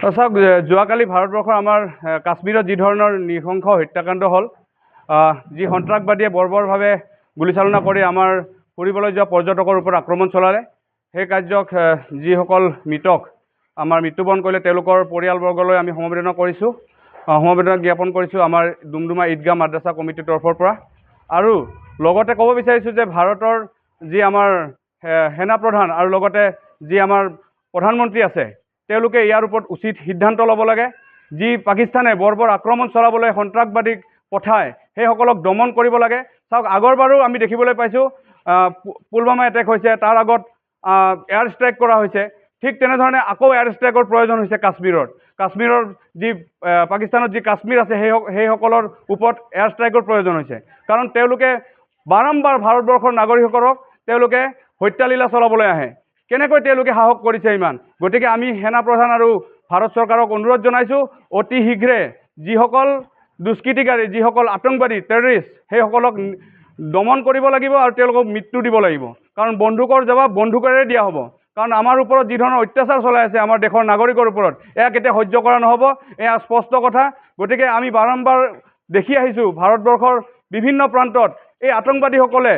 চাওক যোৱাকালি ভাৰতবৰ্ষৰ আমাৰ কাশ্মীৰত যি ধৰণৰ নৃশংস হত্যাকাণ্ড হ'ল, যি সন্ত্ৰাসবাদীয়ে বৰ্বৰভাৱে গুলীচালনা কৰি আমাৰ ফুৰিবলৈ যোৱা পৰ্যটকৰ ওপৰত আক্ৰমণ চলালে, সেই কাৰ্যক যিসকল মৃতক আমাৰ মৃত্যুবৰণ কৰিলে তেওঁলোকৰ পৰিয়ালবৰ্গলৈ আমি সমবেদনা কৰিছোঁ, সমবেদনা জ্ঞাপন কৰিছোঁ আমাৰ ডুমডুমা ঈদগাহ মাদ্ৰাছা কমিটিৰ তৰফৰ পৰা। আৰু লগতে ক'ব বিচাৰিছোঁ যে ভাৰতৰ যি আমাৰ সেনাপ্ৰধান আৰু লগতে যি আমাৰ প্ৰধানমন্ত্ৰী আছে, তেওঁলোকে ইয়াৰ ওপৰত উচিত সিদ্ধান্ত ল'ব লাগে। যি পাকিস্তানে বৰ্বৰ আক্ৰমণ চলাবলৈ সন্ত্ৰাসবাদীক পঠায় সেইসকলক দমন কৰিব লাগে। চাওক আগৰবাৰো আমি দেখিবলৈ পাইছোঁ পুলৱামা এটেক হৈছে, তাৰ আগত এয়াৰ ষ্ট্ৰাইক কৰা হৈছে। ঠিক তেনেধৰণে আকৌ এয়াৰ ষ্ট্ৰাইকৰ প্ৰয়োজন হৈছে কাশ্মীৰৰ যি পাকিস্তানত যি কাশ্মীৰ আছে সেইসকলৰ ওপৰত এয়াৰ ষ্ট্ৰাইকৰ প্ৰয়োজন হৈছে। কাৰণ তেওঁলোকে বাৰম্বাৰ ভাৰতবৰ্ষৰ নাগৰিকসকলক তেওঁলোকে হত্যালীলা চলাবলৈ আহে। কেনেকৈ তেওঁলোকে সাহস কৰিছে ইমান? গতিকে আমি সেনাপ্ৰধান আৰু ভাৰত চৰকাৰক অনুৰোধ জনাইছোঁ, অতি শীঘ্ৰে যিসকল দুষ্কৃতিকাৰী, যিসকল আতংকবাদী টেৰৰিষ্ট, সেইসকলক দমন কৰিব লাগিব আৰু তেওঁলোকক মৃত্যু দিব লাগিব। কাৰণ বন্দুকৰ জবাব বন্দুকেৰে দিয়া হ'ব। কাৰণ আমাৰ ওপৰত যি ধৰণৰ অত্যাচাৰ চলাই আছে আমাৰ দেশৰ নাগৰিকৰ ওপৰত, এয়া কেতিয়া সহ্য কৰা নহ'ব, এয়া স্পষ্ট কথা। গতিকে আমি বাৰম্বাৰ দেখি আহিছোঁ ভাৰতবৰ্ষৰ বিভিন্ন প্ৰান্তত এই আতংকবাদীসকলে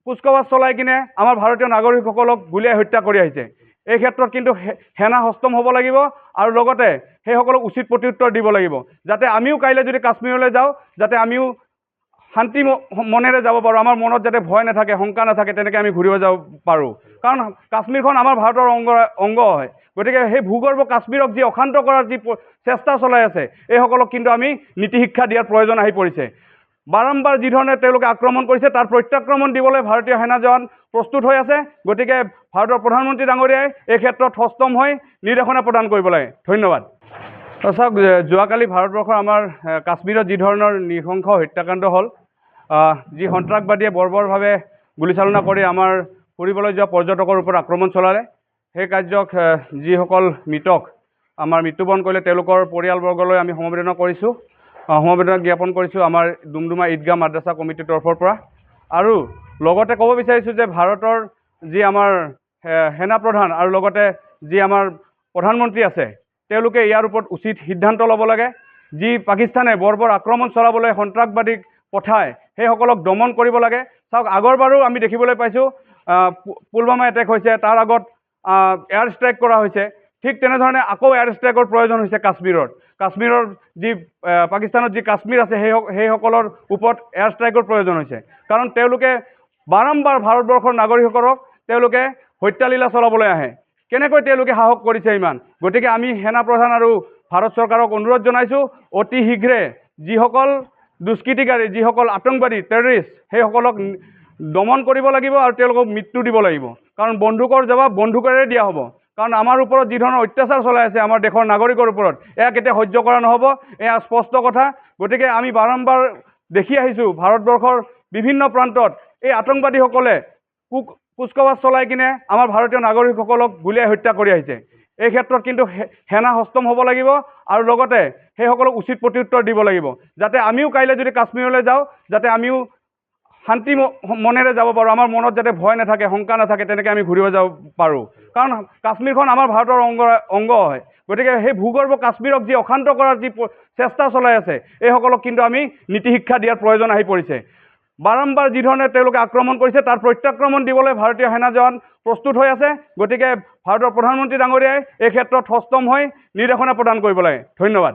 কুচকাৱাজ চলাই কিনে আমাৰ ভাৰতীয় নাগৰিকসকলক গুলীয়াই হত্যা কৰি আহিছে। এই ক্ষেত্ৰত কিন্তু সেনা সষ্টম হ'ব লাগিব আৰু লগতে সেইসকলক উচিত প্ৰত্যুত্তৰ দিব লাগিব, যাতে আমিও কাইলৈ যদি কাশ্মীৰলৈ যাওঁ যাতে আমিও শান্তি মনেৰে যাব পাৰোঁ, আমাৰ মনত যাতে ভয় নাথাকে, শংকা নাথাকে, তেনেকৈ আমি ঘূৰিব যাব পাৰোঁ। কাৰণ কাশ্মীৰখন আমাৰ ভাৰতৰ অংগ হয়। গতিকে সেই ভূগৰ্ভ কাশ্মীৰক যি অশান্ত কৰাৰ যি চেষ্টা চলাই আছে, এইসকলক কিন্তু আমি নীতি শিক্ষা দিয়াৰ প্ৰয়োজন আহি পৰিছে। বাৰম্বাৰ যি ধৰণে তেওঁলোকে আক্ৰমণ কৰিছে তাৰ প্ৰত্যাক্ৰমণ দিবলৈ ভাৰতীয় সেনা জোৱান প্ৰস্তুত হৈ আছে। গতিকে ভাৰতৰ প্ৰধানমন্ত্ৰী ডাঙৰীয়াই এই ক্ষেত্ৰত সষ্টম হৈ নিৰ্দেশনা প্ৰদান কৰিব লাগে। ধন্যবাদ। চাওক যোৱাকালি ভাৰতবৰ্ষৰ আমাৰ কাশ্মীৰত যি ধৰণৰ নৃশংস হত্যাকাণ্ড হ'ল, যি সন্ত্ৰাসবাদীয়ে বৰ্বৰভাৱে গুলীচালনা কৰি আমাৰ ফুৰিবলৈ যোৱা পৰ্যটকৰ ওপৰত আক্ৰমণ চলালে, সেই কাৰ্যক যিসকল মৃতক আমাৰ মৃত্যুবৰণ কৰিলে তেওঁলোকৰ পৰিয়ালবৰ্গলৈ আমি সমবেদনা কৰিছোঁ, সমবেদনা জ্ঞাপন কৰিছোঁ আমাৰ ডুমডুমা ঈদগাহ মাদ্ৰাছা কমিটিৰ তৰফৰ পৰা। আৰু লগতে ক'ব বিচাৰিছোঁ যে ভাৰতৰ যি আমাৰ সেনাপ্ৰধান আৰু লগতে যি আমাৰ প্ৰধানমন্ত্ৰী আছে, তেওঁলোকে ইয়াৰ ওপৰত উচিত সিদ্ধান্ত ল'ব লাগে। যি পাকিস্তানে বৰ্বৰ আক্ৰমণ চলাবলৈ সন্ত্ৰাসবাদীক পঠায় সেইসকলক দমন কৰিব লাগে। চাওক আগৰবাৰো আমি দেখিবলৈ পাইছোঁ পুলৱামা এটেক হৈছে, তাৰ আগত এয়াৰ ষ্ট্ৰাইক কৰা হৈছে। ঠিক তেনেধৰণে আকৌ এয়াৰ ষ্ট্ৰাইকৰ প্ৰয়োজন হৈছে কাশ্মীৰৰ যি পাকিস্তানত যি কাশ্মীৰ আছে সেইসকলৰ ওপৰত এয়াৰ ষ্ট্ৰাইকৰ প্ৰয়োজন হৈছে। কাৰণ তেওঁলোকে বাৰম্বাৰ ভাৰতবৰ্ষৰ নাগৰিকসকলক তেওঁলোকে হত্যালীলা চলাবলৈ আহে। কেনেকৈ তেওঁলোকে সাহস কৰিছে ইমান? গতিকে আমি সেনাপ্ৰধান আৰু ভাৰত চৰকাৰক অনুৰোধ জনাইছোঁ, অতি শীঘ্ৰে যিসকল দুষ্কৃতিকাৰী, যিসকল আতংকবাদী টেৰৰিষ্ট, সেইসকলক দমন কৰিব লাগিব আৰু তেওঁলোকক মৃত্যু দিব লাগিব। কাৰণ বন্দুকৰ জবাব বন্দুকেৰে দিয়া হ'ব। কাৰণ আমাৰ ওপৰত যি ধৰণৰ অত্যাচাৰ চলাই আছে আমাৰ দেশৰ নাগৰিকৰ ওপৰত, এয়া কেতিয়া সহ্য কৰা নহ'ব, এয়া স্পষ্ট কথা। গতিকে আমি বাৰম্বাৰ দেখি আহিছোঁ ভাৰতবৰ্ষৰ বিভিন্ন প্ৰান্তত এই আতংকবাদীসকলে কুচকাৱাজ চলাই কিনে আমাৰ ভাৰতীয় নাগৰিকসকলক গুলীয়াই হত্যা কৰি আহিছে। এই ক্ষেত্ৰত কিন্তু সেনা সষ্টম হ'ব লাগিব আৰু লগতে সেইসকলক উচিত প্ৰত্যুত্তৰ দিব লাগিব, যাতে আমিও কাইলৈ যদি কাশ্মীৰলৈ যাওঁ যাতে আমিও শান্তি মনেৰে যাব পাৰোঁ, আমাৰ মনত যাতে ভয় নাথাকে, শংকা নাথাকে, তেনেকৈ আমি ঘূৰিব যাব পাৰোঁ। কাৰণ কাশ্মীৰখন আমাৰ ভাৰতৰ অংগ হয়। গতিকে সেই ভূগৰ্ভ কাশ্মীৰক যি অশান্ত কৰাৰ যি চেষ্টা চলাই আছে, এইসকলক কিন্তু আমি নীতি শিক্ষা দিয়াৰ প্ৰয়োজন আহি পৰিছে। বাৰম্বাৰ যি ধৰণে তেওঁলোকে আক্ৰমণ কৰিছে তাৰ প্ৰত্যাক্ৰমণ দিবলৈ ভাৰতীয় সেনা জোৱান প্ৰস্তুত হৈ আছে। গতিকে ভাৰতৰ প্ৰধানমন্ত্ৰী ডাঙৰীয়াই এই ক্ষেত্ৰত সষ্টম হৈ নিৰ্দেশনা প্ৰদান কৰিব লাগে। ধন্যবাদ।